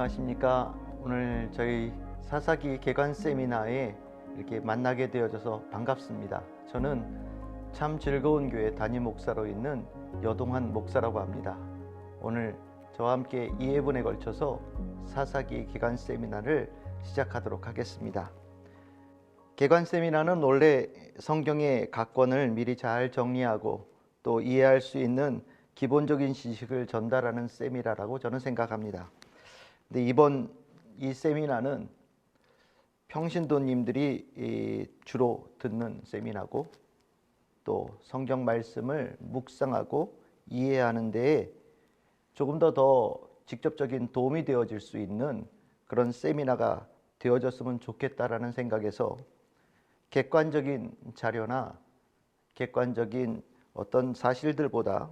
안녕하십니까. 오늘 저희 사사기 개관 세미나에 이렇게 만나게 되어져서 반갑습니다. 저는 참 즐거운 교회 담임 목사로 있는 여동환 목사라고 합니다. 오늘 저와 함께 2회분에 걸쳐서 사사기 개관 세미나를 시작하도록 하겠습니다. 개관 세미나는 원래 성경의 각 권을 미리 잘 정리하고 또 이해할 수 있는 기본적인 지식을 전달하는 세미나라고 저는 생각합니다. 근데 이번 이 세미나는 평신도님들이 주로 듣는 세미나고 또 성경 말씀을 묵상하고 이해하는 데에 조금 더 직접적인 도움이 되어질 수 있는 그런 세미나가 되어졌으면 좋겠다라는 생각에서 객관적인 자료나 객관적인 어떤 사실들보다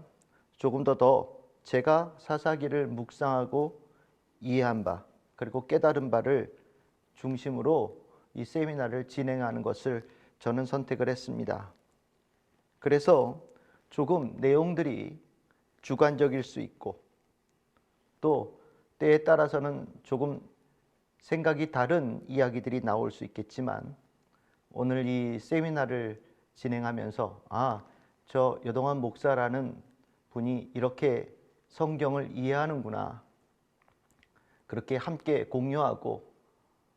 조금 더 제가 사사기를 묵상하고 이해한 바 그리고 깨달은 바를 중심으로 이 세미나를 진행하는 것을 저는 선택을 했습니다. 그래서 조금 내용들이 주관적일 수 있고 또 때에 따라서는 조금 생각이 다른 이야기들이 나올 수 있겠지만 오늘 이 세미나를 진행하면서 저 여동환 목사라는 분이 이렇게 성경을 이해하는구나, 그렇게 함께 공유하고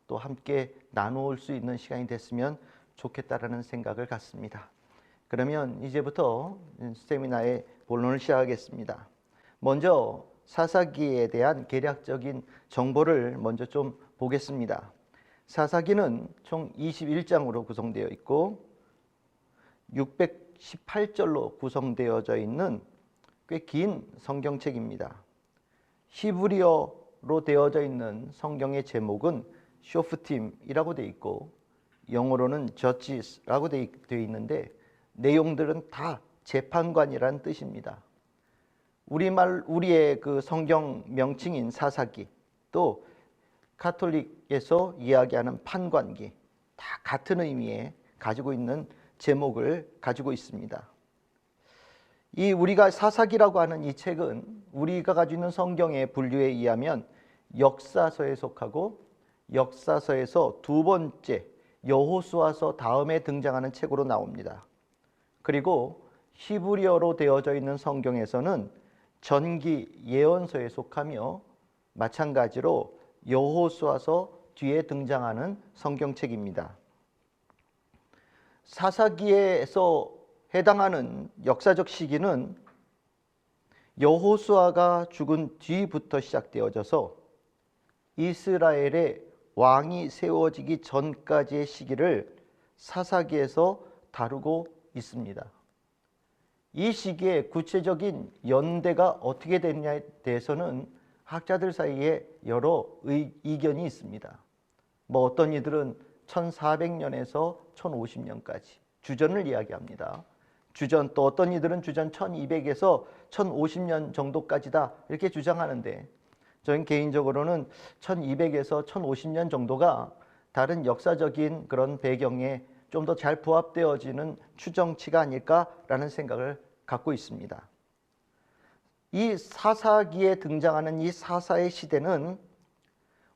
또 함께 나누어 수 있는 시간이 됐으면 좋겠다라는 생각을 갖습니다. 그러면 이제부터 세미나의 본론을 시작하겠습니다. 먼저 사사기에 대한 개략적인 정보를 먼저 좀 보겠습니다. 사사기는 총 21장으로 구성되어 있고 618절로 구성되어져 있는 꽤 긴 성경책입니다. 히브리어로 되어져 있는 성경의 제목은 쇼프팀이라고 되어 있고 영어로는 저지스라고 되어 있는데 내용들은 다 재판관이라는 뜻입니다. 우리의 그 성경 명칭인 사사기, 또 가톨릭에서 이야기하는 판관기, 다 같은 의미에 가지고 있는 제목을 가지고 있습니다. 이 우리가 사사기라고 하는 이 책은 우리가 가지고 있는 성경의 분류에 의하면 역사서에 속하고 역사서에서 두 번째 여호수아서 다음에 등장하는 책으로 나옵니다. 그리고 히브리어로 되어져 있는 성경에서는 전기 예언서에 속하며 마찬가지로 여호수아서 뒤에 등장하는 성경책입니다. 사사기에서 해당하는 역사적 시기는 여호수아가 죽은 뒤부터 시작되어져서 이스라엘의 왕이 세워지기 전까지의 시기를 사사기에서 다루고 있습니다. 이 시기에 구체적인 연대가 어떻게 됐냐에 대해서는 학자들 사이에 여러 이견이 있습니다. 어떤 이들은 1400년에서 1050년까지 주전을 이야기합니다. 또 어떤 이들은 주전 1200에서 1050년 정도까지다 이렇게 주장하는데 저는 개인적으로는 1200에서 1050년 정도가 다른 역사적인 그런 배경에 좀 더 잘 부합되어지는 추정치가 아닐까라는 생각을 갖고 있습니다. 이 사사기에 등장하는 이 사사의 시대는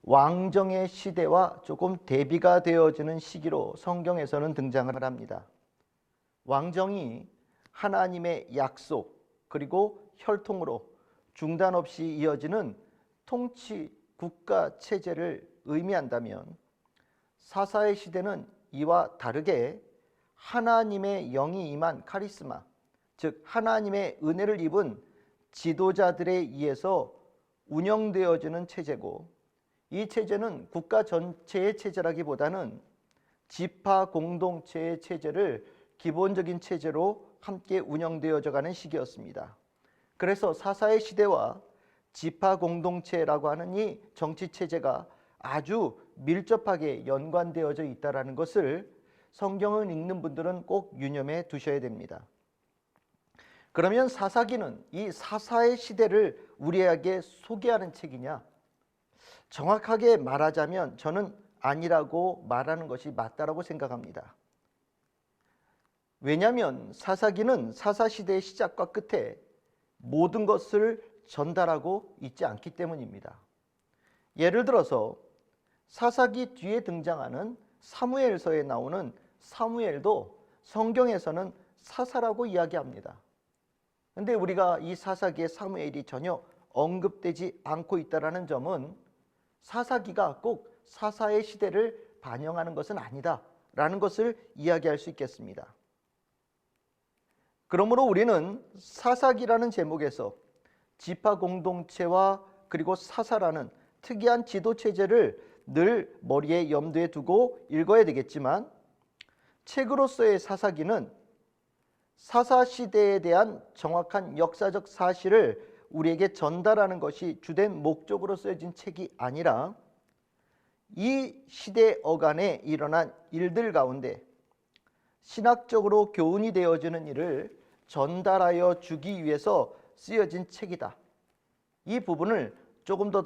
왕정의 시대와 조금 대비가 되어지는 시기로 성경에서는 등장을 합니다. 왕정이 하나님의 약속 그리고 혈통으로 중단 없이 이어지는 통치 국가 체제를 의미한다면 사사의 시대는 이와 다르게 하나님의 영이 임한 카리스마, 즉 하나님의 은혜를 입은 지도자들에 의해서 운영되어지는 체제고, 이 체제는 국가 전체의 체제라기보다는 지파 공동체의 체제를 기본적인 체제로 함께 운영되어져 가는 시기였습니다. 그래서 사사의 시대와 지파 공동체라고 하는 이 정치 체제가 아주 밀접하게 연관되어져 있다는 것을 성경을 읽는 분들은 꼭 유념해 두셔야 됩니다. 그러면 사사기는 이 사사의 시대를 우리에게 소개하는 책이냐? 정확하게 말하자면 저는 아니라고 말하는 것이 맞다라고 생각합니다. 왜냐하면 사사기는 사사시대의 시작과 끝에 모든 것을 전달하고 있지 않기 때문입니다. 예를 들어서 사사기 뒤에 등장하는 사무엘서에 나오는 사무엘도 성경에서는 사사라고 이야기합니다. 근데 우리가 이 사사기에 사무엘이 전혀 언급되지 않고 있다는 점은 사사기가 꼭 사사의 시대를 반영하는 것은 아니다라는 것을 이야기할 수 있겠습니다. 그러므로 우리는 사사기라는 제목에서 지파 공동체와 그리고 사사라는 특이한 지도 체제를 늘 머리에 염두에 두고 읽어야 되겠지만, 책으로서의 사사기는 사사 시대에 대한 정확한 역사적 사실을 우리에게 전달하는 것이 주된 목적으로 쓰여진 책이 아니라 이 시대 어간에 일어난 일들 가운데 신학적으로 교훈이 되어지는 일을 전달하여 주기 위해서 쓰여진 책이다. 이 부분을 조금 더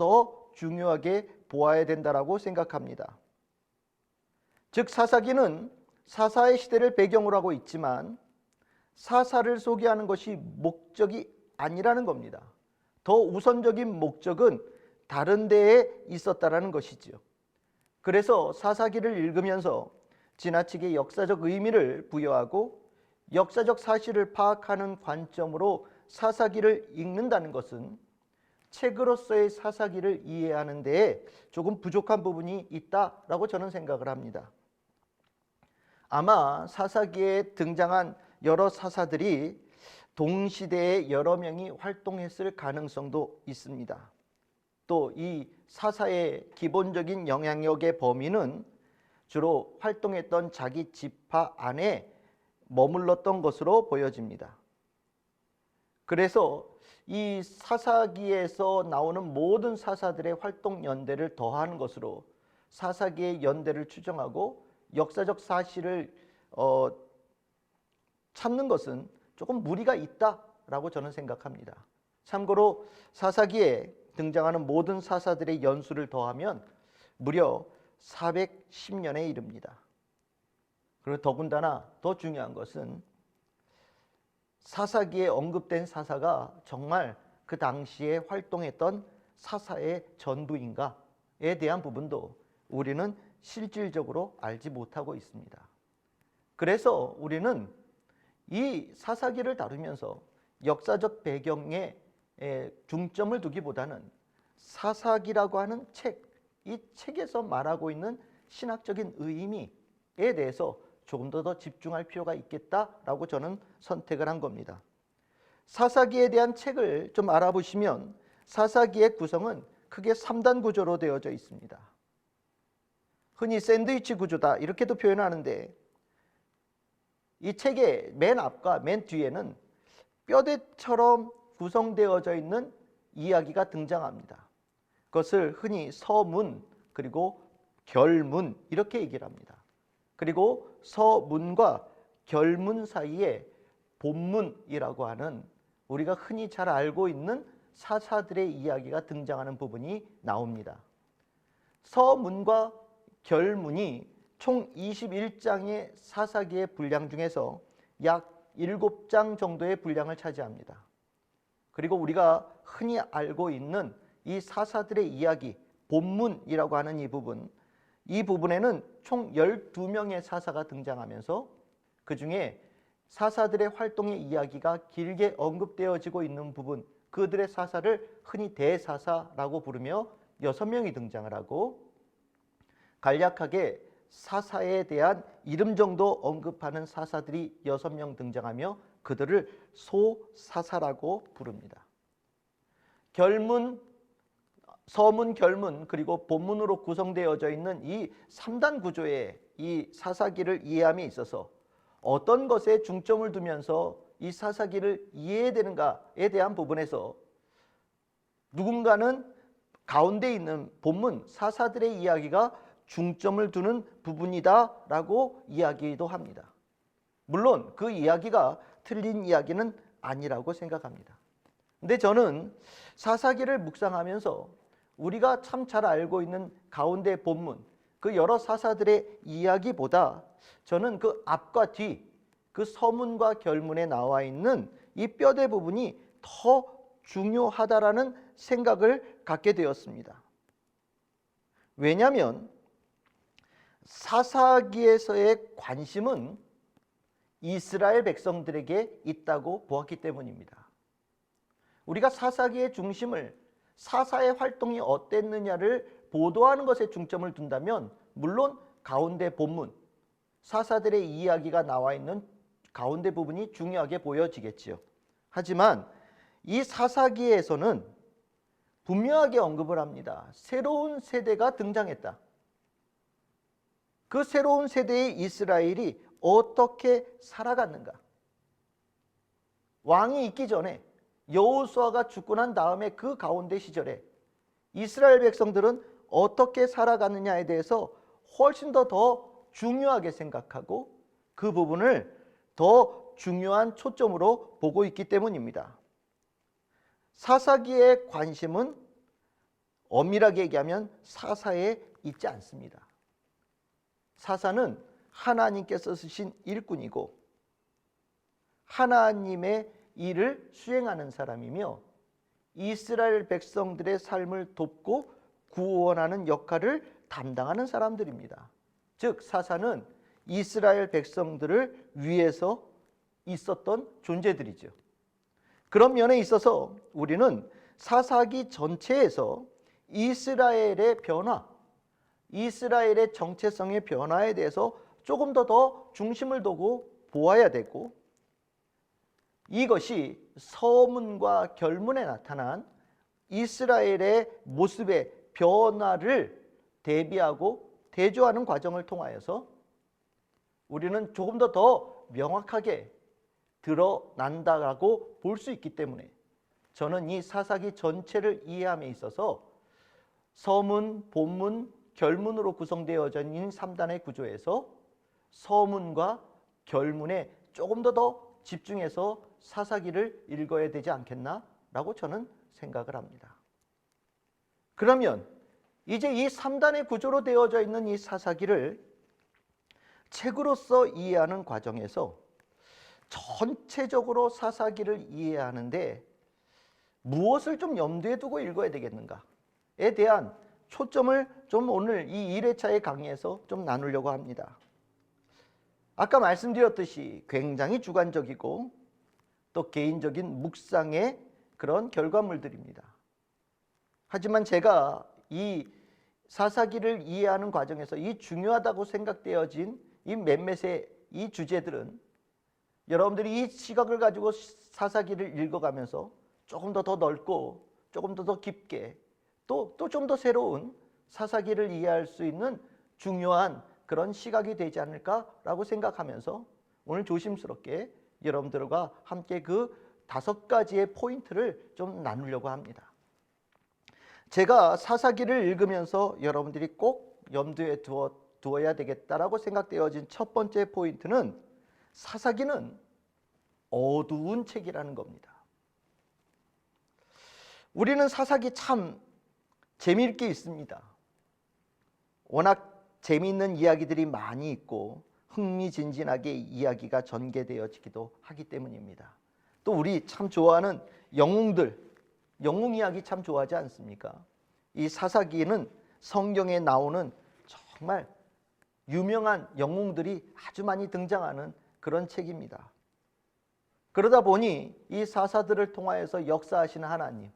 중요하게 보아야 된다라고 생각합니다. 즉 사사기는 사사의 시대를 배경으로 하고 있지만 사사를 소개하는 것이 목적이 아니라는 겁니다. 더 우선적인 목적은 다른 데에 있었다라는 것이지요. 그래서 사사기를 읽으면서 지나치게 역사적 의미를 부여하고 역사적 사실을 파악하는 관점으로 사사기를 읽는다는 것은 책으로서의 사사기를 이해하는 데에 조금 부족한 부분이 있다라고 저는 생각을 합니다. 아마 사사기에 등장한 여러 사사들이 동시대에 여러 명이 활동했을 가능성도 있습니다. 또 이 사사의 기본적인 영향력의 범위는 주로 활동했던 자기 지파 안에 머물렀던 것으로 보여집니다. 그래서 이 사사기에서 나오는 모든 사사들의 활동 연대를 더하는 것으로 사사기의 연대를 추정하고 역사적 사실을 찾는 것은 조금 무리가 있다라고 저는 생각합니다. 참고로 사사기에 등장하는 모든 사사들의 연수를 더하면 무려 410년에 이릅니다. 그리고 더군다나 더 중요한 것은 사사기에 언급된 사사가 정말 그 당시에 활동했던 사사의 전부인가에 대한 부분도 우리는 실질적으로 알지 못하고 있습니다. 그래서 우리는 이 사사기를 다루면서 역사적 배경에 중점을 두기보다는 사사기라고 하는 책, 이 책에서 말하고 있는 신학적인 의미에 대해서 조금 더 집중할 필요가 있겠다라고 저는 선택을 한 겁니다. 사사기에 대한 책을 좀 알아보시면 사사기의 구성은 크게 3단 구조로 되어져 있습니다. 흔히 샌드위치 구조다 이렇게도 표현하는데, 이 책의 맨 앞과 맨 뒤에는 뼈대처럼 구성되어져 있는 이야기가 등장합니다. 그것을 흔히 서문 그리고 결문 이렇게 얘기를 합니다. 그리고 서문과 결문 사이에 본문이라고 하는 우리가 흔히 잘 알고 있는 사사들의 이야기가 등장하는 부분이 나옵니다. 서문과 결문이 총 21장의 사사기의 분량 중에서 약 7장 정도의 분량을 차지합니다. 그리고 우리가 흔히 알고 있는 이 사사들의 이야기, 본문이라고 하는 이 부분에는 총 12명의 사사가 등장하면서 그 중에 사사들의 활동의 이야기가 길게 언급되어지고 있는 부분, 그들의 사사를 흔히 대사사라고 부르며 6명이 등장을 하고, 간략하게 사사에 대한 이름 정도 언급하는 사사들이 6명 등장하며 그들을 소사사라고 부릅니다. 결문, 서문, 결문 그리고 본문으로 구성되어져 있는 이 3단 구조의 이 사사기를 이해함에 있어서 어떤 것에 중점을 두면서 이 사사기를 이해해야 되는가에 대한 부분에서 누군가는 가운데 있는 본문 사사들의 이야기가 중점을 두는 부분이다라고 이야기도 합니다. 물론 그 이야기가 틀린 이야기는 아니라고 생각합니다. 근데 저는 사사기를 묵상하면서 우리가 참 잘 알고 있는 가운데 본문, 그 여러 사사들의 이야기보다 저는 그 앞과 뒤, 그 서문과 결문에 나와 있는 이 뼈대 부분이 더 중요하다라는 생각을 갖게 되었습니다. 왜냐하면 사사기에서의 관심은 이스라엘 백성들에게 있다고 보았기 때문입니다. 우리가 사사기의 중심을 사사의 활동이 어땠느냐를 보도하는 것에 중점을 둔다면 물론 가운데 본문, 사사들의 이야기가 나와 있는 가운데 부분이 중요하게 보여지겠지요. 하지만 이 사사기에서는 분명하게 언급을 합니다. 새로운 세대가 등장했다. 그 새로운 세대의 이스라엘이 어떻게 살아갔는가? 왕이 있기 전에 여호수아가 죽고 난 다음에 그 가운데 시절에 이스라엘 백성들은 어떻게 살아갔느냐에 대해서 훨씬 더 중요하게 생각하고 그 부분을 더 중요한 초점으로 보고 있기 때문입니다. 사사기의 관심은 엄밀하게 얘기하면 사사에 있지 않습니다. 사사는 하나님께서 쓰신 일꾼이고 하나님의 일을 수행하는 사람이며 이스라엘 백성들의 삶을 돕고 구원하는 역할을 담당하는 사람들입니다. 즉 사사는 이스라엘 백성들을 위해서 있었던 존재들이죠. 그런 면에 있어서 우리는 사사기 전체에서 이스라엘의 변화, 이스라엘의 정체성의 변화에 대해서 조금 더 중심을 두고 보아야 되고, 이것이 서문과 결문에 나타난 이스라엘의 모습의 변화를 대비하고 대조하는 과정을 통하여서 우리는 조금 더 명확하게 드러난다라고 볼 수 있기 때문에 저는 이 사사기 전체를 이해함에 있어서 서문, 본문, 결문으로 구성되어져 있는 3단의 구조에서 서문과 결문에 조금 더 집중해서 사사기를 읽어야 되지 않겠나라고 저는 생각을 합니다. 그러면 이제 이 3단의 구조로 되어져 있는 이 사사기를 책으로서 이해하는 과정에서 전체적으로 사사기를 이해하는데 무엇을 좀 염두에 두고 읽어야 되겠는가에 대한 초점을 좀 오늘 이 1회차의 강의에서 좀 나누려고 합니다. 아까 말씀드렸듯이 굉장히 주관적이고 또 개인적인 묵상의 그런 결과물들입니다. 하지만 제가 이 사사기를 이해하는 과정에서 이 중요하다고 생각되어진 이 몇몇의 이 주제들은 여러분들이 이 시각을 가지고 사사기를 읽어가면서 조금 더 넓고 조금 더 깊게 또 좀 더 새로운 사사기를 이해할 수 있는 중요한 그런 시각이 되지 않을까라고 생각하면서 오늘 조심스럽게 여러분들과 함께 그 5가지의 포인트를 좀 나누려고 합니다. 제가 사사기를 읽으면서 여러분들이 꼭 염두에 두어야 되겠다라고 생각되어진 첫 번째 포인트는 사사기는 어두운 책이라는 겁니다. 우리는 사사기 참 재미있게 있습니다. 워낙 재미있는 이야기들이 많이 있고 흥미진진하게 이야기가 전개되어지기도 하기 때문입니다. 또 우리 참 좋아하는 영웅 이야기 참 좋아하지 않습니까? 이 사사기는 성경에 나오는 정말 유명한 영웅들이 아주 많이 등장하는 그런 책입니다. 그러다 보니 이 사사들을 통하여서 역사하시는 하나님,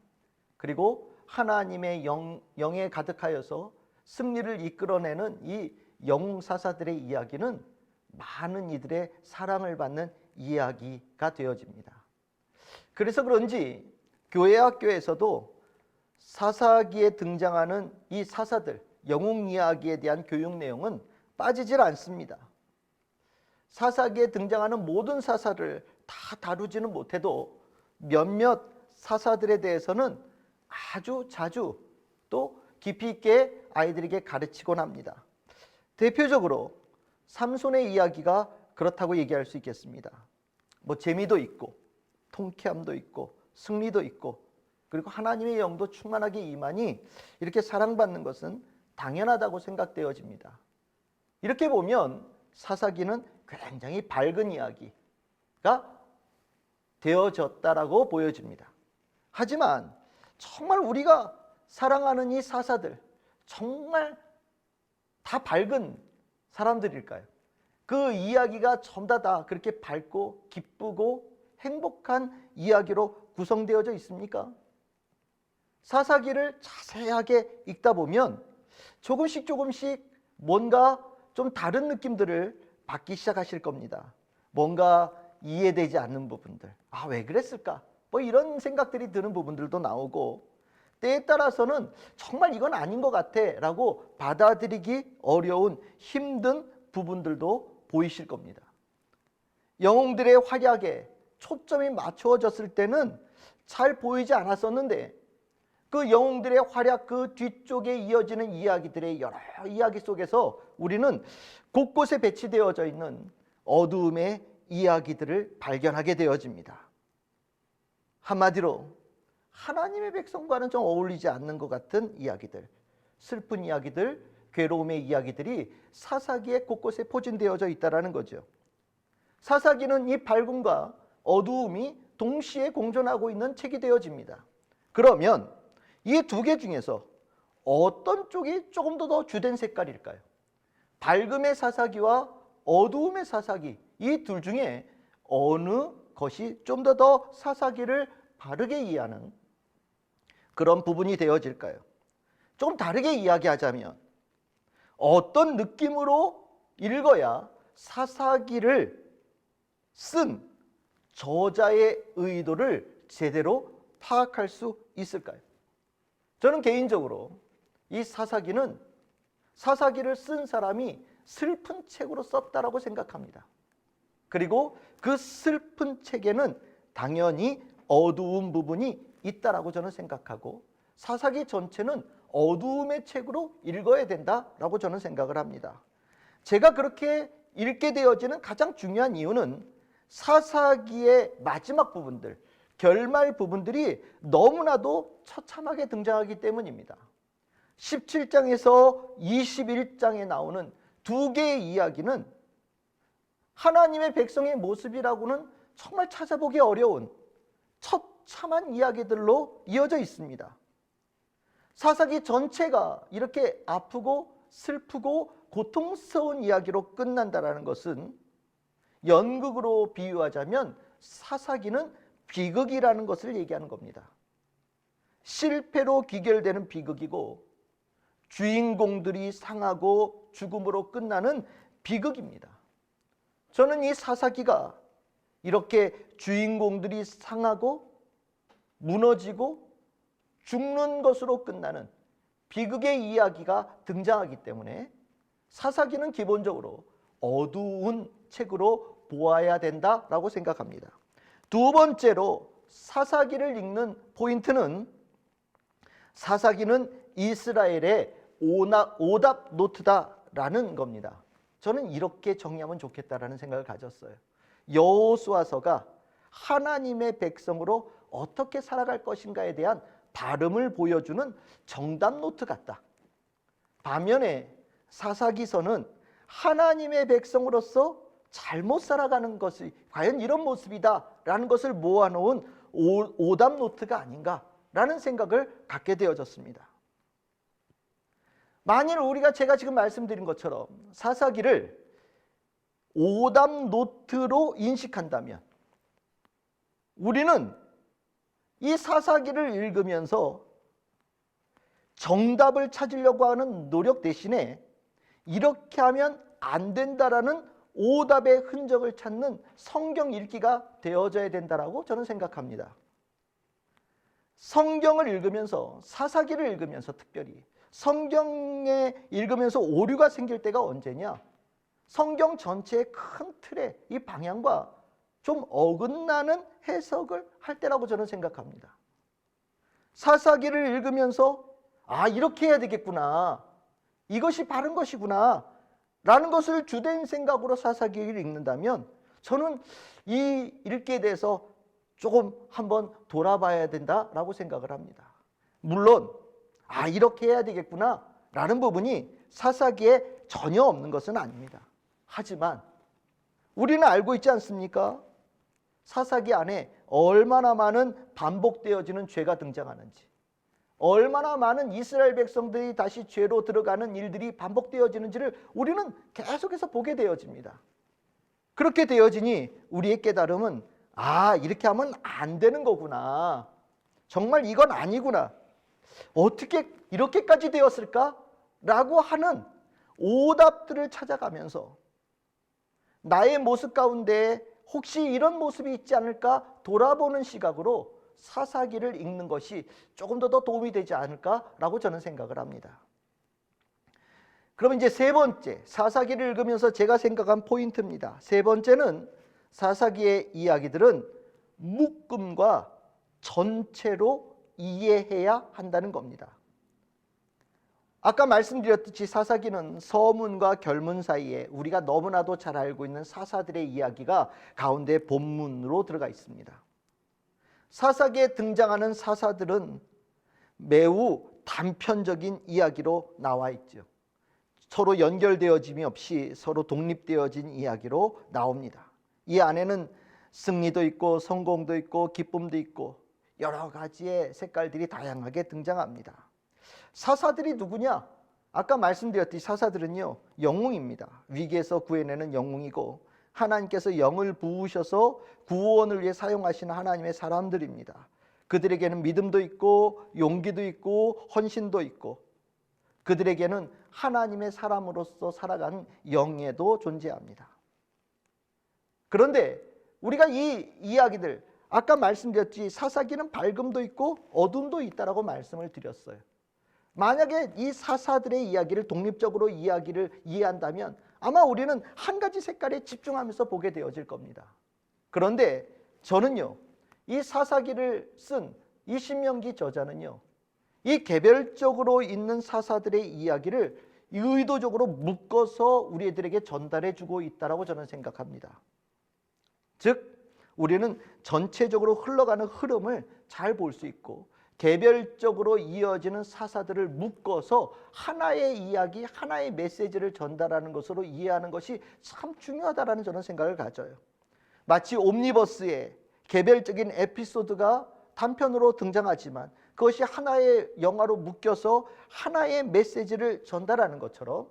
그리고 하나님의 영에 가득하여서 승리를 이끌어내는 이 영웅 사사들의 이야기는 많은 이들의 사랑을 받는 이야기가 되어집니다. 그래서 그런지 교회 학교에서도 사사기에 등장하는 이 사사들, 영웅 이야기에 대한 교육 내용은 빠지질 않습니다. 사사기에 등장하는 모든 사사를 다 다루지는 못해도 몇몇 사사들에 대해서는 아주 자주 또 깊이 있게 아이들에게 가르치곤 합니다. 대표적으로 삼손의 이야기가 그렇다고 얘기할 수 있겠습니다. 재미도 있고 통쾌함도 있고 승리도 있고 그리고 하나님의 영도 충만하게 임하니 이렇게 사랑받는 것은 당연하다고 생각되어집니다. 이렇게 보면 사사기는 굉장히 밝은 이야기가 되어졌다라고 보여집니다. 하지만 정말 우리가 사랑하는 이 사사들, 정말 다 밝은 사람들일까요? 그 이야기가 전부 다 그렇게 밝고 기쁘고 행복한 이야기로 구성되어져 있습니까? 사사기를 자세하게 읽다 보면 조금씩 뭔가 좀 다른 느낌들을 받기 시작하실 겁니다. 뭔가 이해되지 않는 부분들, 왜 그랬을까? 뭐 이런 생각들이 드는 부분들도 나오고, 때에 따라서는 정말 이건 아닌 것 같아 라고 받아들이기 어려운 힘든 부분들도 보이실 겁니다. 영웅들의 활약에 초점이 맞추어졌을 때는 잘 보이지 않았었는데, 그 영웅들의 활약 그 뒤쪽에 이어지는 이야기들의 여러 이야기 속에서 우리는 곳곳에 배치되어져 있는 어두움의 이야기들을 발견하게 되어집니다. 한마디로 하나님의 백성과는 좀 어울리지 않는 것 같은 이야기들, 슬픈 이야기들, 괴로움의 이야기들이 사사기에 곳곳에 포진되어져 있다는 거죠. 사사기는 이 밝음과 어두움이 동시에 공존하고 있는 책이 되어집니다. 그러면 이 두 개 중에서 어떤 쪽이 조금 더 주된 색깔일까요? 밝음의 사사기와 어두움의 사사기, 이 둘 중에 어느 것이 좀 더 사사기를 바르게 이해하는 그런 부분이 되어질까요? 조금 다르게 이야기하자면 어떤 느낌으로 읽어야 사사기를 쓴 저자의 의도를 제대로 파악할 수 있을까요? 저는 개인적으로 이 사사기를 쓴 사람이 슬픈 책으로 썼다라고 생각합니다. 그리고 그 슬픈 책에는 당연히 어두운 부분이 있다라고 저는 생각하고, 사사기 전체는 어두움의 책으로 읽어야 된다라고 저는 생각을 합니다. 제가 그렇게 읽게 되어지는 가장 중요한 이유는 사사기의 마지막 부분들, 결말 부분들이 너무나도 처참하게 등장하기 때문입니다. 17장에서 21장에 나오는 두 개의 이야기는 하나님의 백성의 모습이라고는 정말 찾아보기 어려운 처참한 이야기들로 이어져 있습니다. 사사기 전체가 이렇게 아프고 슬프고 고통스러운 이야기로 끝난다는 것은 연극으로 비유하자면 사사기는 비극이라는 것을 얘기하는 겁니다. 실패로 귀결되는 비극이고 주인공들이 상하고 죽음으로 끝나는 비극입니다. 저는 이 사사기가 이렇게 주인공들이 상하고 무너지고 죽는 것으로 끝나는 비극의 이야기가 등장하기 때문에 사사기는 기본적으로 어두운 책으로 보아야 된다라고 생각합니다. 두 번째로 사사기를 읽는 포인트는 사사기는 이스라엘의 오답 노트다라는 겁니다. 저는 이렇게 정리하면 좋겠다라는 생각을 가졌어요. 여호수아서가 하나님의 백성으로 어떻게 살아갈 것인가에 대한 발음을 보여주는 정답 노트 같다. 반면에 사사기서는 하나님의 백성으로서 잘못 살아가는 것이 과연 이런 모습이다라는 것을 모아놓은 오답 노트가 아닌가라는 생각을 갖게 되어졌습니다. 만일 제가 지금 말씀드린 것처럼 사사기를 오답 노트로 인식한다면 우리는 이 사사기를 읽으면서 정답을 찾으려고 하는 노력 대신에 이렇게 하면 안 된다라는 오답의 흔적을 찾는 성경 읽기가 되어져야 된다라고 저는 생각합니다. 성경을 읽으면서, 사사기를 읽으면서 특별히 성경에 읽으면서 오류가 생길 때가 언제냐? 성경 전체의 큰 틀의 이 방향과 좀 어긋나는 해석을 할 때라고 저는 생각합니다. 사사기를 읽으면서 이렇게 해야 되겠구나, 이것이 바른 것이구나 라는 것을 주된 생각으로 사사기를 읽는다면 저는 이 읽기에 대해서 조금 한번 돌아봐야 된다라고 생각을 합니다. 물론 이렇게 해야 되겠구나 라는 부분이 사사기에 전혀 없는 것은 아닙니다. 하지만 우리는 알고 있지 않습니까? 사사기 안에 얼마나 많은 반복되어지는 죄가 등장하는지, 얼마나 많은 이스라엘 백성들이 다시 죄로 들어가는 일들이 반복되어지는지를 우리는 계속해서 보게 되어집니다. 그렇게 되어지니 우리의 깨달음은 이렇게 하면 안 되는 거구나. 정말 이건 아니구나. 어떻게 이렇게까지 되었을까? 라고 하는 오답들을 찾아가면서 나의 모습 가운데 혹시 이런 모습이 있지 않을까 돌아보는 시각으로 사사기를 읽는 것이 조금 더 도움이 되지 않을까라고 저는 생각을 합니다. 그럼 이제 세 번째, 사사기를 읽으면서 제가 생각한 포인트입니다. 세 번째는 사사기의 이야기들은 묶음과 전체로 이해해야 한다는 겁니다. 아까 말씀드렸듯이 사사기는 서문과 결문 사이에 우리가 너무나도 잘 알고 있는 사사들의 이야기가 가운데 본문으로 들어가 있습니다. 사사기에 등장하는 사사들은 매우 단편적인 이야기로 나와 있죠. 서로 연결되어짐이 없이 서로 독립되어진 이야기로 나옵니다. 이 안에는 승리도 있고 성공도 있고 기쁨도 있고 여러 가지의 색깔들이 다양하게 등장합니다. 사사들이 누구냐? 아까 말씀드렸듯이 사사들은요, 영웅입니다. 위기에서 구해내는 영웅이고 하나님께서 영을 부으셔서 구원을 위해 사용하시는 하나님의 사람들입니다. 그들에게는 믿음도 있고 용기도 있고 헌신도 있고 그들에게는 하나님의 사람으로서 살아가는 영예도 존재합니다. 그런데 우리가 이 이야기들 아까 말씀드렸지 사사기는 밝음도 있고 어둠도 있다라고 말씀을 드렸어요. 만약에 이 사사들의 이야기를 독립적으로 이야기를 이해한다면 아마 우리는 한 가지 색깔에 집중하면서 보게 되어질 겁니다. 그런데 저는요, 이 사사기를 쓴 이 신명기 저자는요, 이 개별적으로 있는 사사들의 이야기를 의도적으로 묶어서 우리들에게 전달해 주고 있다라고 저는 생각합니다. 즉 우리는 전체적으로 흘러가는 흐름을 잘 볼 수 있고 개별적으로 이어지는 사사들을 묶어서 하나의 이야기, 하나의 메시지를 전달하는 것으로 이해하는 것이 참 중요하다라는 저는 생각을 가져요. 마치 옴니버스에 개별적인 에피소드가 단편으로 등장하지만 그것이 하나의 영화로 묶여서 하나의 메시지를 전달하는 것처럼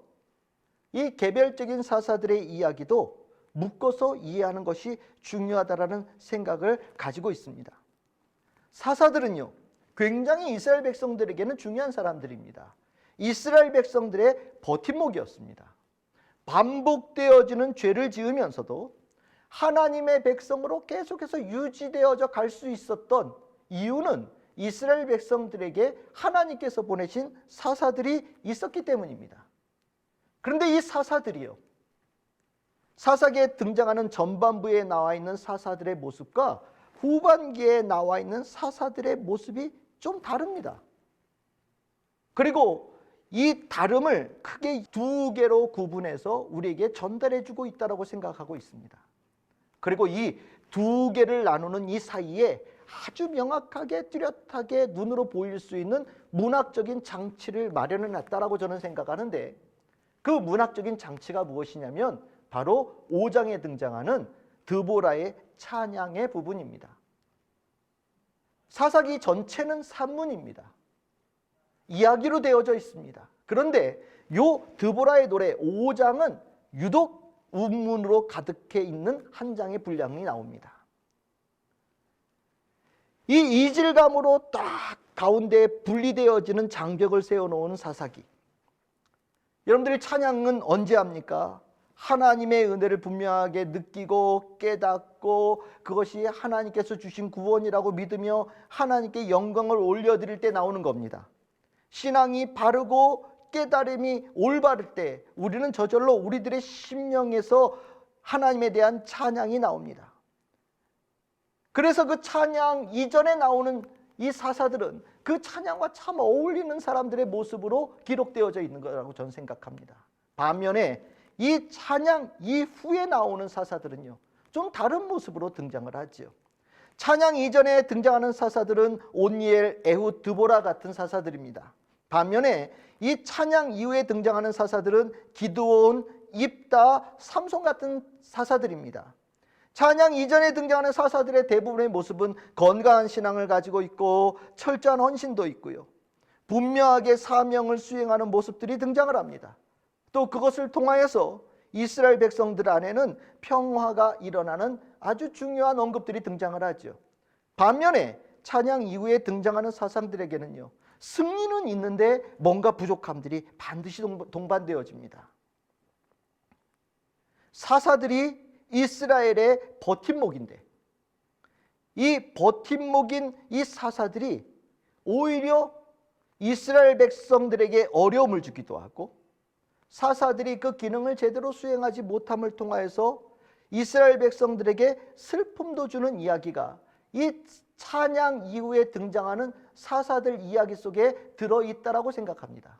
이 개별적인 사사들의 이야기도 묶어서 이해하는 것이 중요하다라는 생각을 가지고 있습니다. 사사들은요, 굉장히 이스라엘 백성들에게는 중요한 사람들입니다. 이스라엘 백성들의 버팀목이었습니다. 반복되어지는 죄를 지으면서도 하나님의 백성으로 계속해서 유지되어져 갈 수 있었던 이유는 이스라엘 백성들에게 하나님께서 보내신 사사들이 있었기 때문입니다. 그런데 이 사사들이요, 사사기에 등장하는 전반부에 나와 있는 사사들의 모습과 후반기에 나와 있는 사사들의 모습이 좀 다릅니다. 그리고 이 다름을 크게 두 개로 구분해서 우리에게 전달해 주고 있다고 생각하고 있습니다. 그리고 이 두 개를 나누는 이 사이에 아주 명확하게 뚜렷하게 눈으로 보일 수 있는 문학적인 장치를 마련해 놨다라고 저는 생각하는데 그 문학적인 장치가 무엇이냐면 바로 5장에 등장하는 드보라의 찬양의 부분입니다. 사사기 전체는 산문입니다. 이야기로 되어져 있습니다. 그런데 요 드보라의 노래 5장은 유독 운문으로 가득해 있는 한 장의 분량이 나옵니다. 이 이질감으로 딱 가운데 분리되어지는 장벽을 세워놓은 사사기. 여러분들이 찬양은 언제 합니까? 하나님의 은혜를 분명하게 느끼고 깨닫고 그것이 하나님께서 주신 구원이라고 믿으며 하나님께 영광을 올려드릴 때 나오는 겁니다. 신앙이 바르고 깨달음이 올바를 때 우리는 저절로 우리들의 심령에서 하나님에 대한 찬양이 나옵니다. 그래서 그 찬양 이전에 나오는 이 사사들은 그 찬양과 참 어울리는 사람들의 모습으로 기록되어져 있는 거라고 저는 생각합니다. 반면에 이 찬양 이후에 나오는 사사들은요, 좀 다른 모습으로 등장을 하죠. 찬양 이전에 등장하는 사사들은 온니엘, 에훗, 드보라 같은 사사들입니다. 반면에 이 찬양 이후에 등장하는 사사들은 기드온, 입다, 삼손 같은 사사들입니다. 찬양 이전에 등장하는 사사들의 대부분의 모습은 건강한 신앙을 가지고 있고 철저한 헌신도 있고요. 분명하게 사명을 수행하는 모습들이 등장을 합니다. 또 그것을 통하여서 이스라엘 백성들 안에는 평화가 일어나는 아주 중요한 언급들이 등장을 하죠. 반면에 찬양 이후에 등장하는 사상들에게는요, 승리는 있는데 뭔가 부족함들이 반드시 동반되어집니다. 사사들이 이스라엘의 버팀목인데 이 버팀목인 이 사사들이 오히려 이스라엘 백성들에게 어려움을 주기도 하고, 사사들이 그 기능을 제대로 수행하지 못함을 통하여서 이스라엘 백성들에게 슬픔도 주는 이야기가 이 찬양 이후에 등장하는 사사들 이야기 속에 들어있다라고 생각합니다.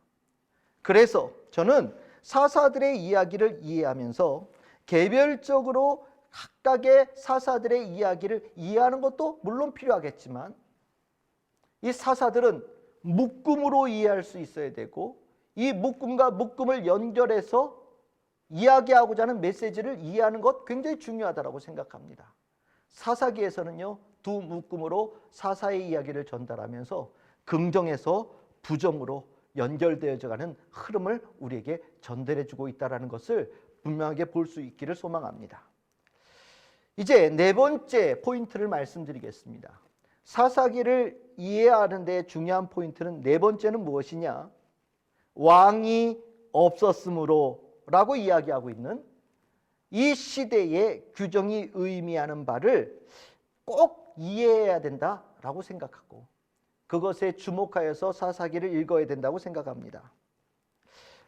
그래서 저는 사사들의 이야기를 이해하면서 개별적으로 각각의 사사들의 이야기를 이해하는 것도 물론 필요하겠지만, 이 사사들은 묶음으로 이해할 수 있어야 되고, 이 묶음과 묶음을 연결해서 이야기하고자 하는 메시지를 이해하는 것 굉장히 중요하다고 생각합니다. 사사기에서는요, 두 묶음으로 사사의 이야기를 전달하면서 긍정에서 부정으로 연결되어져 가는 흐름을 우리에게 전달해 주고 있다는 것을 분명하게 볼 수 있기를 소망합니다. 이제 네 번째 포인트를 말씀드리겠습니다. 사사기를 이해하는 데 중요한 포인트는 네 번째는 무엇이냐? 왕이 없었으므로 라고 이야기하고 있는 이 시대의 규정이 의미하는 바를 꼭 이해해야 된다라고 생각하고, 그것에 주목하여서 사사기를 읽어야 된다고 생각합니다.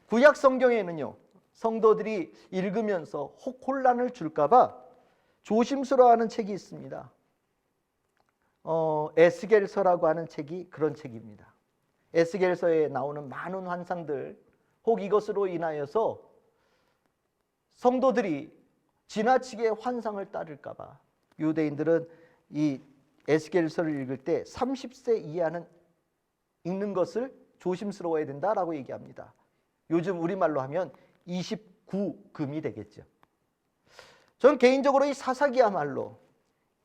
구약 성경에는요, 성도들이 읽으면서 혹 혼란을 줄까 봐 조심스러워하는 책이 있습니다. 에스겔서라고 하는 책이 그런 책입니다. 에스겔서에 나오는 많은 환상들, 혹 이것으로 인하여서 성도들이 지나치게 환상을 따를까 봐 유대인들은 이 에스겔서를 읽을 때 30세 이하는 읽는 것을 조심스러워야 된다라고 얘기합니다. 요즘 우리말로 하면 29금이 되겠죠. 저는 개인적으로 이 사사기야말로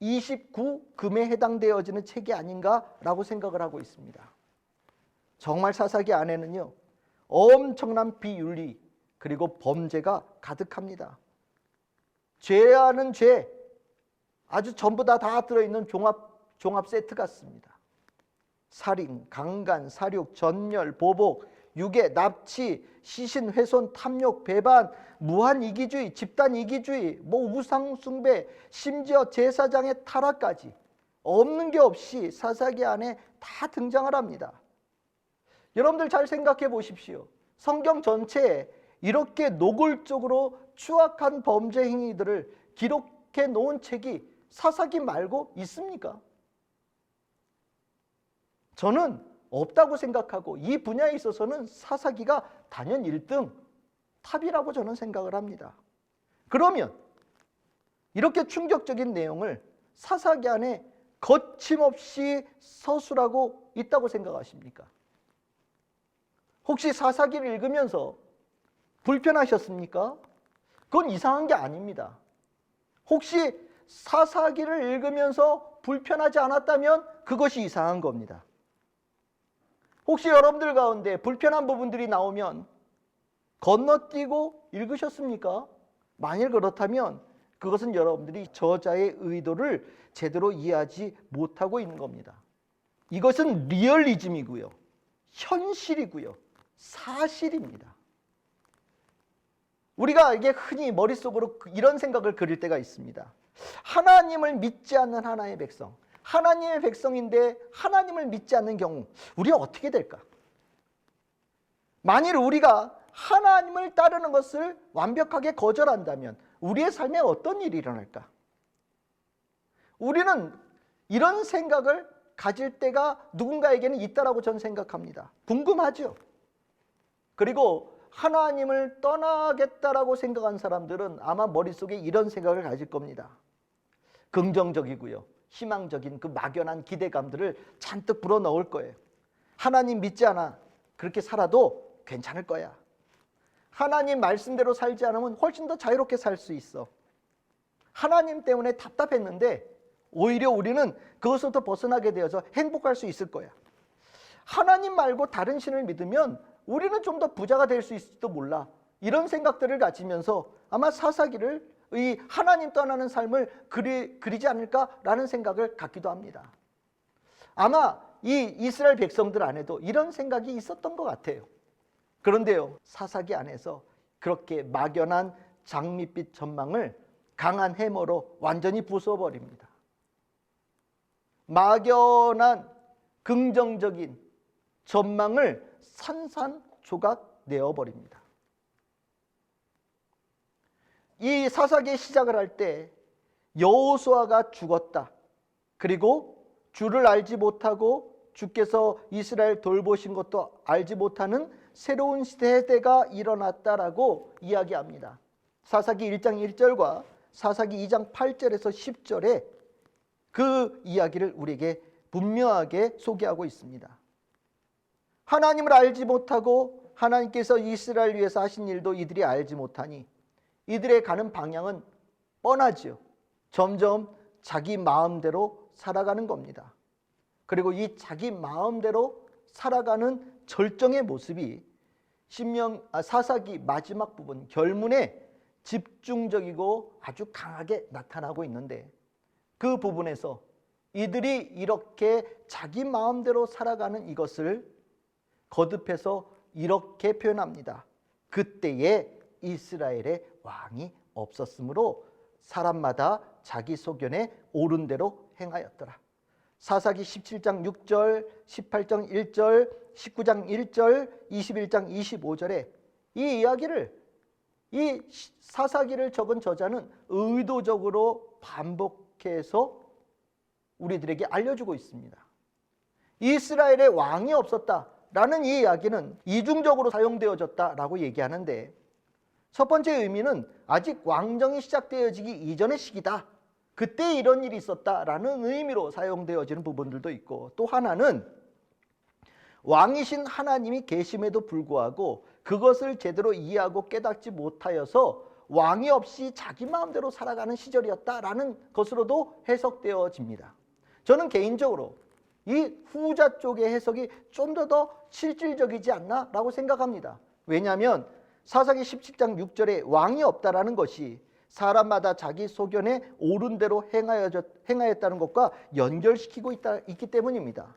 29금에 해당되어지는 책이 아닌가라고 생각을 하고 있습니다. 정말 사사기 안에는요, 엄청난 비윤리 그리고 범죄가 가득합니다. 죄라는 죄, 아주 전부 다 들어있는 종합 세트 같습니다. 살인, 강간, 살육, 전멸, 보복, 유괴, 납치, 시신, 훼손, 탐욕, 배반, 무한 이기주의, 집단 이기주의, 우상 숭배, 심지어 제사장의 타락까지 없는 게 없이 사사기 안에 다 등장을 합니다. 여러분들 잘 생각해 보십시오. 성경 전체에 이렇게 노골적으로 추악한 범죄 행위들을 기록해 놓은 책이 사사기 말고 있습니까? 저는 없다고 생각하고, 이 분야에 있어서는 사사기가 단연 1등 탑이라고 저는 생각을 합니다. 그러면 이렇게 충격적인 내용을 사사기 안에 거침없이 서술하고 있다고 생각하십니까? 혹시 사사기를 읽으면서 불편하셨습니까? 그건 이상한 게 아닙니다. 혹시 사사기를 읽으면서 불편하지 않았다면 그것이 이상한 겁니다. 혹시 여러분들 가운데 불편한 부분들이 나오면 건너뛰고 읽으셨습니까? 만일 그렇다면 그것은 여러분들이 저자의 의도를 제대로 이해하지 못하고 있는 겁니다. 이것은 리얼리즘이고요, 현실이고요, 사실입니다. 우리가 이게 흔히 머릿속으로 이런 생각을 그릴 때가 있습니다. 하나님을 믿지 않는 하나의 백성, 하나님의 백성인데 하나님을 믿지 않는 경우 우리가 어떻게 될까? 만일 우리가 하나님을 따르는 것을 완벽하게 거절한다면 우리의 삶에 어떤 일이 일어날까? 우리는 이런 생각을 가질 때가 누군가에게는 있다라고 저는 생각합니다. 궁금하죠? 그리고 하나님을 떠나겠다라고 생각한 사람들은 아마 머릿속에 이런 생각을 가질 겁니다. 긍정적이고요, 희망적인 그 막연한 기대감들을 잔뜩 불어넣을 거예요. 하나님 믿지 않아, 그렇게 살아도 괜찮을 거야. 하나님 말씀대로 살지 않으면 훨씬 더 자유롭게 살 수 있어. 하나님 때문에 답답했는데 오히려 우리는 그것부터 벗어나게 되어서 행복할 수 있을 거야. 하나님 말고 다른 신을 믿으면 우리는 좀 더 부자가 될 수 있을지도 몰라. 이런 생각들을 가지면서 아마 사사기를 이 하나님 떠나는 삶을 그리지 않을까라는 생각을 갖기도 합니다. 아마 이 이스라엘 백성들 안에도 이런 생각이 있었던 것 같아요. 그런데요, 사사기 안에서 그렇게 막연한 장밋빛 전망을 강한 해머로 완전히 부숴버립니다. 막연한 긍정적인 전망을 산산조각 내어버립니다. 이 사사기의 시작을 할 때 여호수아가 죽었다. 그리고 주를 알지 못하고 주께서 이스라엘 돌보신 것도 알지 못하는 새로운 세대가 일어났다라고 이야기합니다. 사사기 1장 1절과 사사기 2장 8절에서 10절에 그 이야기를 우리에게 분명하게 소개하고 있습니다. 하나님을 알지 못하고 하나님께서 이스라엘 위해서 하신 일도 이들이 알지 못하니 이들의 가는 방향은 뻔하지요. 점점 자기 마음대로 살아가는 겁니다. 그리고 이 자기 마음대로 살아가는 절정의 모습이 사사기 마지막 부분 결문에 집중적이고 아주 강하게 나타나고 있는데, 그 부분에서 이들이 이렇게 자기 마음대로 살아가는 이것을 거듭해서 이렇게 표현합니다. 그때에 이스라엘의 왕이 없었으므로 사람마다 자기 소견에 옳은 대로 행하였더라. 사사기 17장 6절, 18장 1절, 19장 1절, 21장 25절에 이 이야기를, 이 사사기를 적은 저자는 의도적으로 반복해서 우리들에게 알려주고 있습니다. 이스라엘의 왕이 없었다라는 이 이야기는 이중적으로 사용되어졌다라고 얘기하는데, 첫 번째 의미는 아직 왕정이 시작되어지기 이전의 시기다. 그때 이런 일이 있었다라는 의미로 사용되어지는 부분들도 있고, 또 하나는 왕이신 하나님이 계심에도 불구하고 그것을 제대로 이해하고 깨닫지 못하여서 왕이 없이 자기 마음대로 살아가는 시절이었다라는 것으로도 해석되어집니다. 저는 개인적으로 이 후자 쪽의 해석이 좀 더 실질적이지 않나라고 생각합니다. 왜냐하면 사사기 17장 6절에 왕이 없다라는 것이 사람마다 자기 소견에 옳은 대로 행하였다는 것과 연결시키고 있기 때문입니다.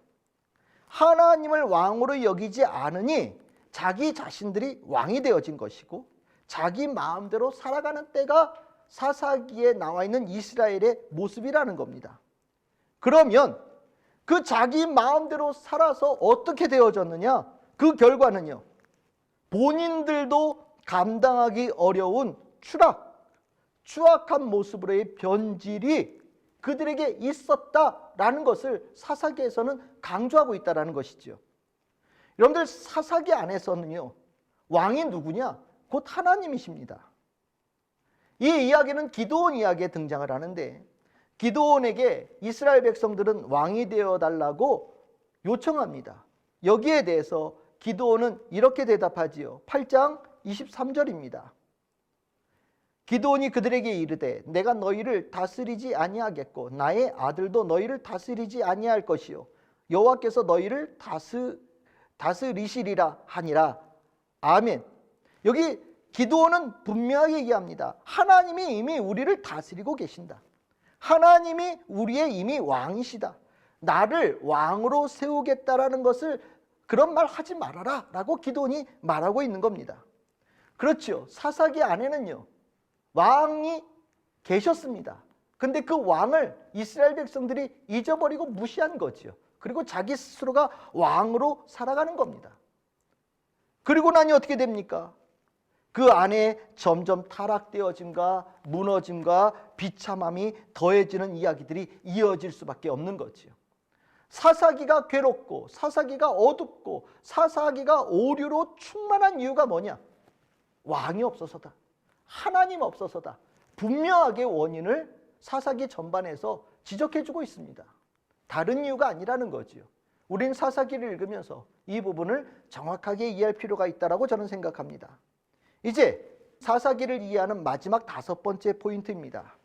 하나님을 왕으로 여기지 않으니 자기 자신들이 왕이 되어진 것이고, 자기 마음대로 살아가는 때가 사사기에 나와 있는 이스라엘의 모습이라는 겁니다. 그러면 그 자기 마음대로 살아서 어떻게 되어졌느냐? 그 결과는요, 본인들도 감당하기 어려운 추악한 모습으로의 변질이 그들에게 있었다라는 것을 사사기에서는 강조하고 있다는 것이죠. 여러분들, 사사기 안에서는요, 왕이 누구냐? 곧 하나님이십니다. 이 이야기는 기드온 이야기에 등장을 하는데, 기드온에게 이스라엘 백성들은 왕이 되어달라고 요청합니다. 여기에 대해서 기드온은 이렇게 대답하지요. 8장 23절입니다. 기드온이 그들에게 이르되 내가 너희를 다스리지 아니하겠고 나의 아들도 너희를 다스리지 아니할 것이요 여호와께서 너희를 다스리시리라 하니라. 아멘. 여기 기드온은 분명하게 얘기합니다. 하나님이 이미 우리를 다스리고 계신다. 하나님이 우리의 이미 왕이시다. 나를 왕으로 세우겠다라는 것을 그런 말 하지 말아라 라고 기드온이 말하고 있는 겁니다. 그렇죠. 사사기 안에는요, 왕이 계셨습니다. 근데 그 왕을 이스라엘 백성들이 잊어버리고 무시한 거죠. 그리고 자기 스스로가 왕으로 살아가는 겁니다. 그리고 나니 어떻게 됩니까? 그 안에 점점 타락되어짐과 무너짐과 비참함이 더해지는 이야기들이 이어질 수밖에 없는 거죠. 사사기가 괴롭고 사사기가 어둡고 사사기가 오류로 충만한 이유가 뭐냐? 왕이 없어서다. 하나님 없어서다. 분명하게 원인을 사사기 전반에서 지적해주고 있습니다. 다른 이유가 아니라는 거지요. 우린 사사기를 읽으면서 이 부분을 정확하게 이해할 필요가 있다고 저는 생각합니다. 이제 사사기를 이해하는 마지막 5번째 포인트입니다.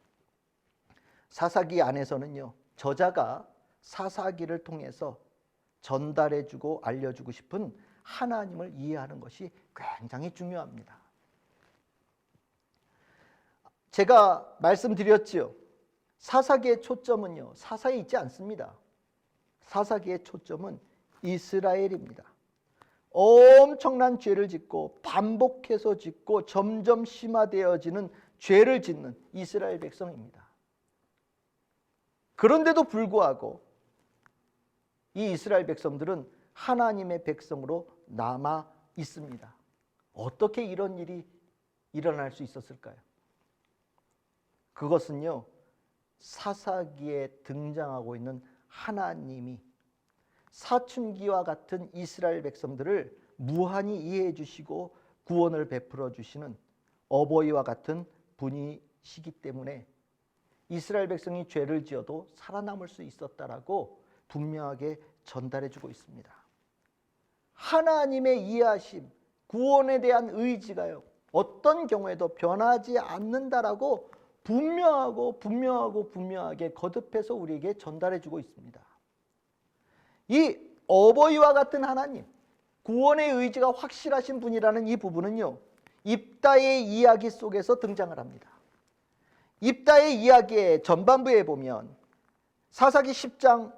사사기 안에서는요, 저자가 사사기를 통해서 전달해주고 알려주고 싶은 하나님을 이해하는 것이 굉장히 중요합니다. 제가 말씀드렸지요. 사사기의 초점은요, 사사에 있지 않습니다. 사사기의 초점은 이스라엘입니다. 엄청난 죄를 짓고 반복해서 짓고 점점 심화되어지는 죄를 짓는 이스라엘 백성입니다. 그런데도 불구하고 이 이스라엘 백성들은 하나님의 백성으로 남아 있습니다. 어떻게 이런 일이 일어날 수 있었을까요? 그것은요, 사사기에 등장하고 있는 하나님이 사춘기와 같은 이스라엘 백성들을 무한히 이해해 주시고 구원을 베풀어 주시는 어버이와 같은 분이시기 때문에 이스라엘 백성이 죄를 지어도 살아남을 수 있었다라고 분명하게 전달해 주고 있습니다. 하나님의 이해하심, 구원에 대한 의지가요, 어떤 경우에도 변하지 않는다라고 분명하게 거듭해서 우리에게 전달해 주고 있습니다. 이 어버이와 같은 하나님, 구원의 의지가 확실하신 분이라는 이 부분은요, 입다의 이야기 속에서 등장을 합니다. 입다의 이야기의 전반부에 보면 사사기 10장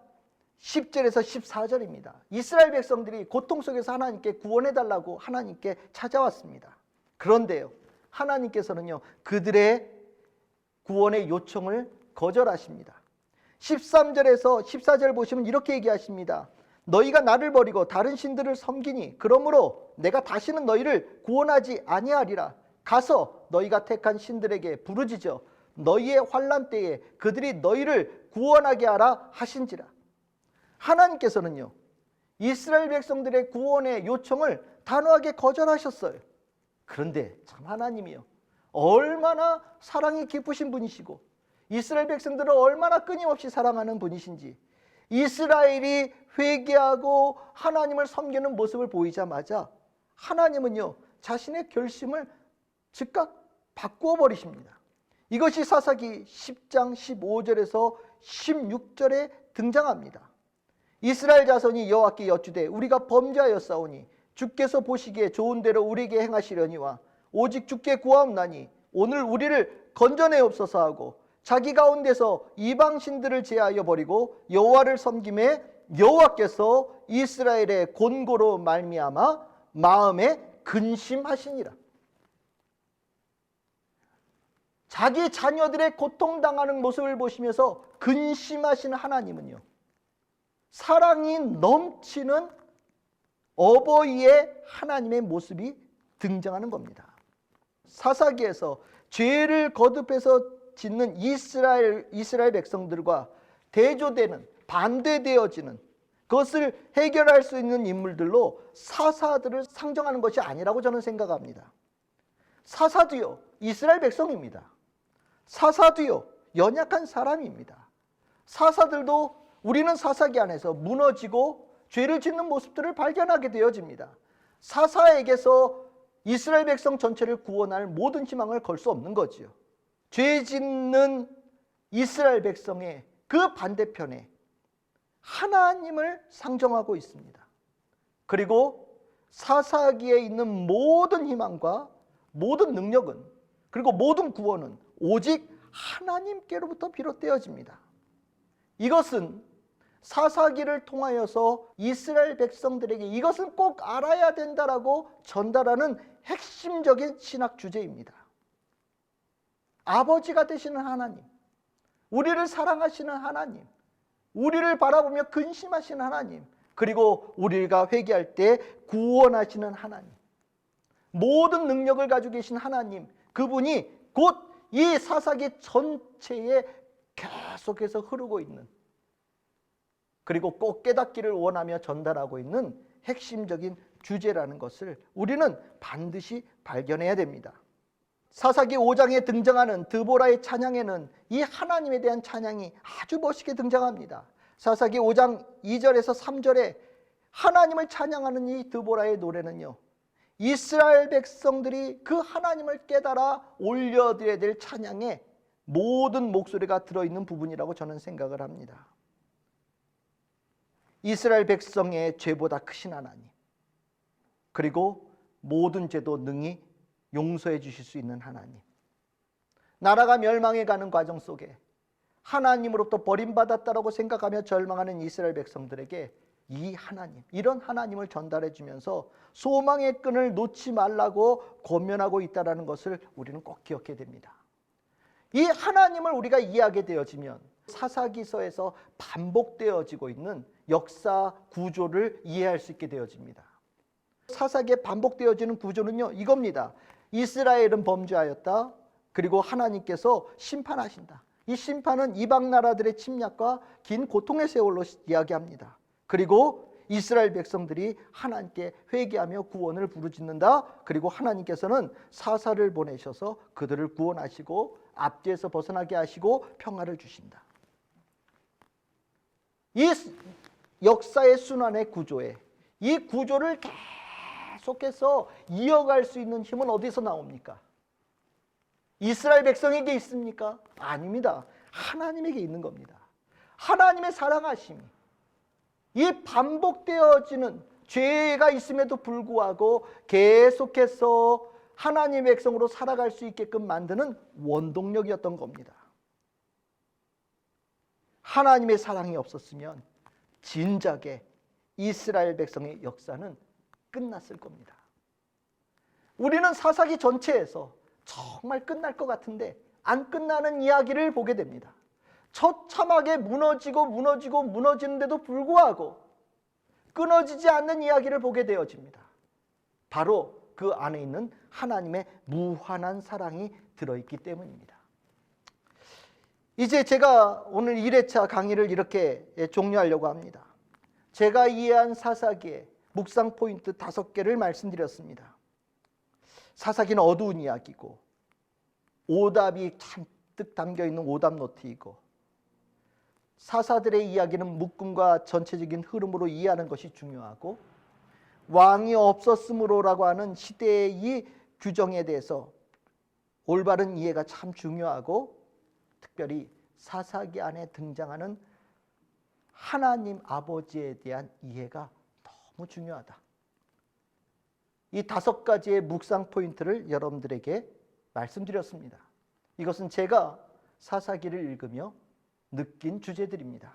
10절에서 14절입니다. 이스라엘 백성들이 고통 속에서 하나님께 구원해달라고 하나님께 찾아왔습니다. 그런데요, 하나님께서는요, 그들의 구원의 요청을 거절하십니다. 13절에서 14절 보시면 이렇게 얘기하십니다. 너희가 나를 버리고 다른 신들을 섬기니 그러므로 내가 다시는 너희를 구원하지 아니하리라. 가서 너희가 택한 신들에게 부르짖어 너희의 환난 때에 그들이 너희를 구원하게 하라 하신지라. 하나님께서는요, 이스라엘 백성들의 구원의 요청을 단호하게 거절하셨어요. 그런데 참 하나님이요, 얼마나 사랑이 깊으신 분이시고 이스라엘 백성들을 얼마나 끊임없이 사랑하는 분이신지, 이스라엘이 회개하고 하나님을 섬기는 모습을 보이자마자 하나님은요, 자신의 결심을 즉각 바꾸어 버리십니다. 이것이 사사기 10장 15절에서 16절에 등장합니다. 이스라엘 자손이 여호와께 여쭈되 우리가 범죄하였사오니 주께서 보시기에 좋은 대로 우리에게 행하시려니와 오직 주께 구하옵나니 오늘 우리를 건져내옵소서 하고 자기 가운데서 이방 신들을 제하여 버리고 여호와를 섬김에 여호와께서 이스라엘의 곤고로 말미암아 마음에 근심하시니라. 자기 자녀들의 고통당하는 모습을 보시면서 근심하시는 하나님은요, 사랑이 넘치는 어버이의 하나님의 모습이 등장하는 겁니다. 사사기에서 죄를 거듭해서 짓는 이스라엘 백성들과 대조되는, 반대되어지는 그것을 해결할 수 있는 인물들로 사사들을 상정하는 것이 아니라고 저는 생각합니다. 사사도요, 이스라엘 백성입니다. 사사도요, 연약한 사람입니다. 사사들도 우리는 사사기 안에서 무너지고 죄를 짓는 모습들을 발견하게 되어집니다. 사사에게서 이스라엘 백성 전체를 구원할 모든 희망을 걸 수 없는 거지요. 죄 짓는 이스라엘 백성의 그 반대편에 하나님을 상정하고 있습니다. 그리고 사사기에 있는 모든 희망과 모든 능력은, 그리고 모든 구원은 오직 하나님께로부터 비롯되어집니다. 이것은 사사기를 통하여서 이스라엘 백성들에게 이것은 꼭 알아야 된다라고 전달하는 핵심적인 신학 주제입니다. 아버지가 되시는 하나님, 우리를 사랑하시는 하나님, 우리를 바라보며 근심하시는 하나님, 그리고 우리가 회개할 때 구원하시는 하나님, 모든 능력을 가지고 계신 하나님, 그분이 곧 이 사사기 전체에 계속해서 흐르고 있는, 그리고 꼭 깨닫기를 원하며 전달하고 있는 핵심적인 주제라는 것을 우리는 반드시 발견해야 됩니다. 사사기 5장에 등장하는 드보라의 찬양에는 이 하나님에 대한 찬양이 아주 멋있게 등장합니다. 사사기 5장 2절에서 3절에 하나님을 찬양하는 이 드보라의 노래는요, 이스라엘 백성들이 그 하나님을 깨달아 올려드려야 될 찬양의 모든 목소리가 들어있는 부분이라고 저는 생각을 합니다. 이스라엘 백성의 죄보다 크신 하나님, 그리고 모든 죄도 능히 용서해 주실 수 있는 하나님, 나라가 멸망해 가는 과정 속에 하나님으로부터 버림받았다라고 생각하며 절망하는 이스라엘 백성들에게 이 하나님, 이런 하나님을 전달해 주면서 소망의 끈을 놓지 말라고 권면하고 있다는 것을 우리는 꼭 기억해야 됩니다. 이 하나님을 우리가 이해하게 되어지면 사사기서에서 반복되어지고 있는 역사 구조를 이해할 수 있게 되어집니다. 사사기에 반복되어지는 구조는요, 이겁니다. 이스라엘은 범죄하였다. 그리고 하나님께서 심판하신다. 이 심판은 이방 나라들의 침략과 긴 고통의 세월로 이야기합니다. 그리고 이스라엘 백성들이 하나님께 회개하며 구원을 부르짖는다. 그리고 하나님께서는 사사를 보내셔서 그들을 구원하시고 압제에서 벗어나게 하시고 평화를 주신다. 이 역사의 순환의 구조에, 이 구조를 계속해서 이어갈 수 있는 힘은 어디서 나옵니까? 이스라엘 백성에게 있습니까? 아닙니다. 하나님에게 있는 겁니다. 하나님의 사랑하심이 이 반복되어지는 죄가 있음에도 불구하고 계속해서 하나님의 백성으로 살아갈 수 있게끔 만드는 원동력이었던 겁니다. 하나님의 사랑이 없었으면 진작에 이스라엘 백성의 역사는 끝났을 겁니다. 우리는 사사기 전체에서 정말 끝날 것 같은데 안 끝나는 이야기를 보게 됩니다. 처참하게 무너지는데도 불구하고 끊어지지 않는 이야기를 보게 되어집니다. 바로 그 안에 있는 하나님의 무한한 사랑이 들어있기 때문입니다. 이제 제가 오늘 1회차 강의를 이렇게 종료하려고 합니다. 제가 이해한 사사기의 묵상 포인트 5개를 말씀드렸습니다. 사사기는 어두운 이야기고, 오답이 잔뜩 담겨있는 오답 노트이고, 사사들의 이야기는 묶음과 전체적인 흐름으로 이해하는 것이 중요하고, 왕이 없었으므로라고 하는 시대의 이 규정에 대해서 올바른 이해가 참 중요하고, 특별히 사사기 안에 등장하는 하나님 아버지에 대한 이해가 너무 중요하다. 이 5가지의 묵상 포인트를 여러분들에게 말씀드렸습니다. 이것은 제가 사사기를 읽으며 느낀 주제들입니다.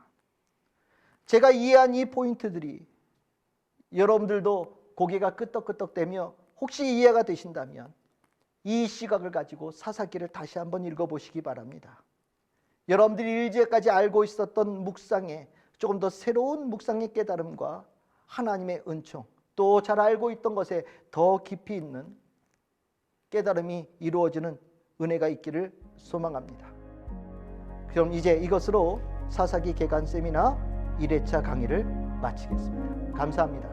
제가 이해한 이 포인트들이 여러분들도 고개가 끄덕끄덕대며 혹시 이해가 되신다면 이 시각을 가지고 사사기를 다시 한번 읽어보시기 바랍니다. 여러분들이 이제까지 알고 있었던 묵상에 조금 더 새로운 묵상의 깨달음과 하나님의 은총, 또 잘 알고 있던 것에 더 깊이 있는 깨달음이 이루어지는 은혜가 있기를 소망합니다. 그럼 이제 이것으로 사사기 개관 세미나 1회차 강의를 마치겠습니다. 감사합니다.